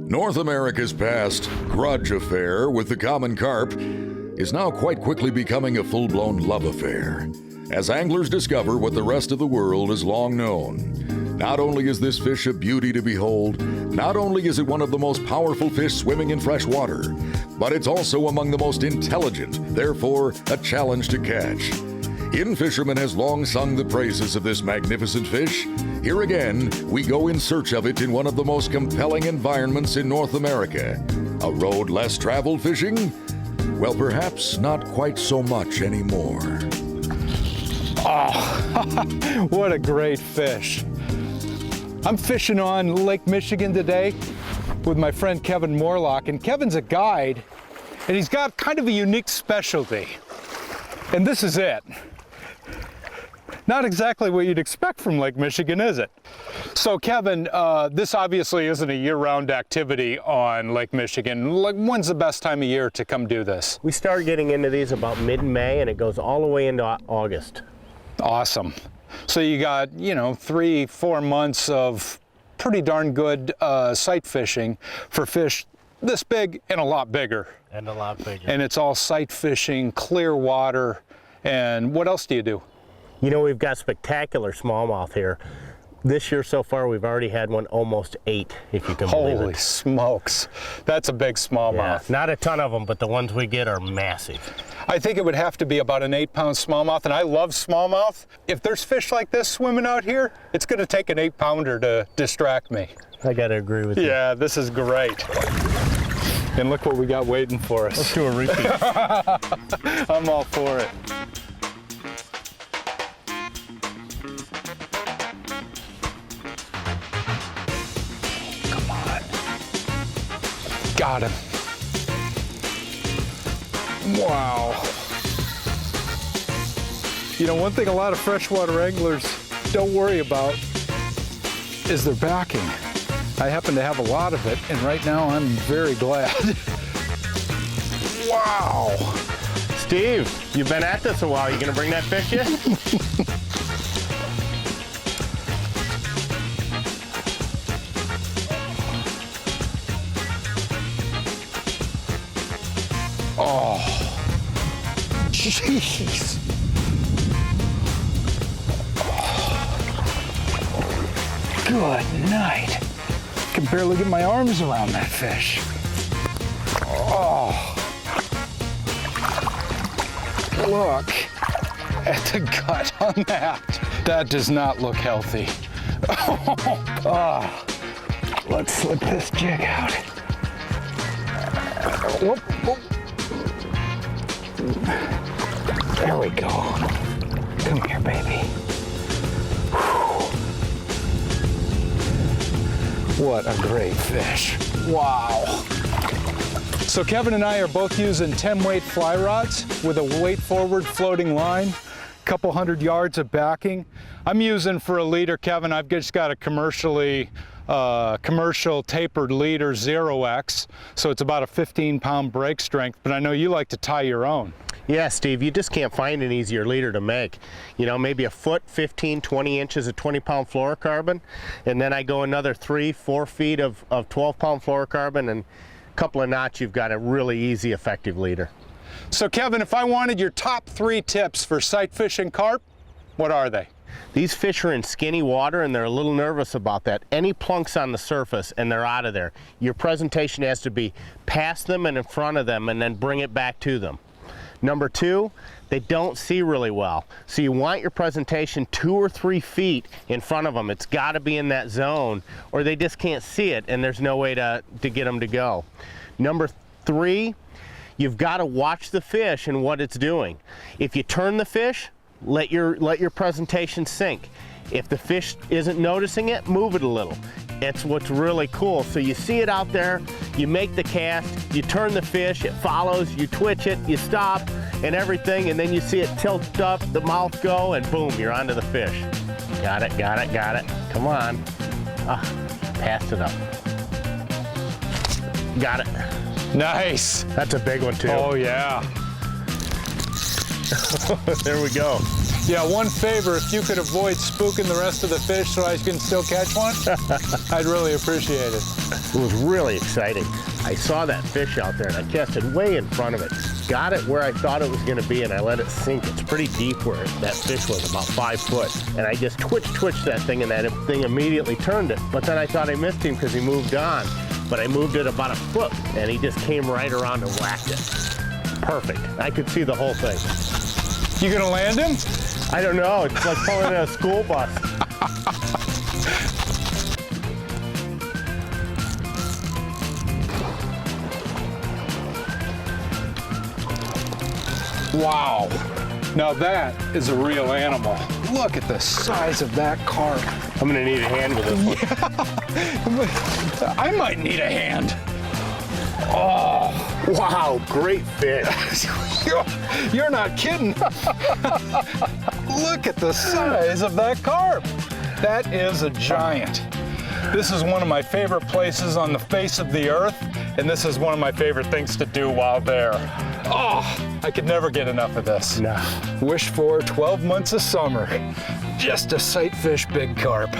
North America's past grudge affair with the common carp is now quite quickly becoming a full-blown love affair, as anglers discover what the rest of the world has long known. Not only is this fish a beauty to behold, not only is it one of the most powerful fish swimming in fresh water, but it's also among the most intelligent, therefore a challenge to catch. In-Fisherman has long sung the praises of this magnificent fish. Here again, we go in search of it in one of the most compelling environments in North America. A road less traveled fishing? Well, perhaps not quite so much anymore. Oh, what a great fish. I'm fishing on Lake Michigan today with my friend Kevin Morlock, and Kevin's a guide, and he's got kind of a unique specialty. And this is it. Not exactly what you'd expect from Lake Michigan, is it? So Kevin, this obviously isn't a year-round activity on Lake Michigan. Like, when's the best time of year to come do this? We start getting into these about mid-May, and it goes all the way into August. Awesome. So you got, 3-4 months of pretty darn good sight fishing for fish this big and a lot bigger. And a lot bigger. And it's all sight fishing, clear water. And what else do you do? We've got spectacular smallmouth here. This year so far, we've already had one almost 8, if you can believe it. Holy smokes. That's a big smallmouth. Yeah, not a ton of them, but the ones we get are massive. I think it would have to be about an 8-pound smallmouth, and I love smallmouth. If there's fish like this swimming out here, it's going to take an 8-pounder to distract me. I got to agree with you. Yeah, this is great. And look what we got waiting for us. Let's do a repeat. I'm all for it. Come on. Got him. Wow. One thing a lot of freshwater anglers don't worry about is their backing. I happen to have a lot of it, and right now I'm very glad. Wow. Steve, you've been at this a while. You gonna bring that fish yet? Oh, jeez. Good night. I can barely get my arms around that fish. Oh. Look at the gut on that. That does not look healthy. Oh. Let's slip this jig out. Whoop, whoop. There we go. Come here, baby. What a great fish. Wow. So Kevin and I are both using 10-weight fly rods with a weight forward floating line, a couple hundred yards of backing. I'm using for a leader, Kevin, I've just got a commercial tapered leader 0X, so it's about a 15-pound break strength, but I know you like to tie your own. Yeah, Steve, you just can't find an easier leader to make. Maybe a foot, 15, 20 inches of 20-pound fluorocarbon, and then I go another 3-4 feet of 12-pound fluorocarbon, and a couple of knots, you've got a really easy, effective leader. So Kevin, if I wanted your top 3 tips for sight fishing carp, what are they? These fish are in skinny water, and they're a little nervous about that. Any plunks on the surface, and they're out of there. Your presentation has to be past them and in front of them, and then bring it back to them. Number 2, they don't see really well. So you want your presentation 2 or 3 feet in front of them. It's got to be in that zone, or they just can't see it, and there's no way to get them to go. Number 3, you've got to watch the fish and what it's doing. If you turn the fish, let your presentation sink. If the fish isn't noticing it, move it a little. It's what's really cool. So you see it out there, you make the cast, you turn the fish, it follows, you twitch it, you stop, and everything, and then you see it tilt up, the mouth go, and boom, you're onto the fish. Got it, got it, got it. Come on. Passed it up. Got it. Nice. That's a big one too. Oh yeah. There we go. Yeah, one favor, if you could avoid spooking the rest of the fish so I can still catch one, I'd really appreciate it. It was really exciting. I saw that fish out there and I casted way in front of it. Got it where I thought it was gonna be and I let it sink. It's pretty deep where that fish was, about 5 foot. And I just twitched that thing and that thing immediately turned it. But then I thought I missed him because he moved on. But I moved it about 1 foot and he just came right around and whacked it. Perfect. I could see the whole thing. You gonna land him? I don't know, it's like pulling in a school bus. Wow. Now that is a real animal. Look at the size of that carp. I'm gonna need a hand with this one. I might need a hand. Oh, Wow, great fish. you're not kidding. Look at the size of that carp. That is a giant. This is one of my favorite places on the face of the earth, and this is one of my favorite things to do while there. Oh, I could never get enough of this. No. Wish for 12 months of summer just to sight fish big carp.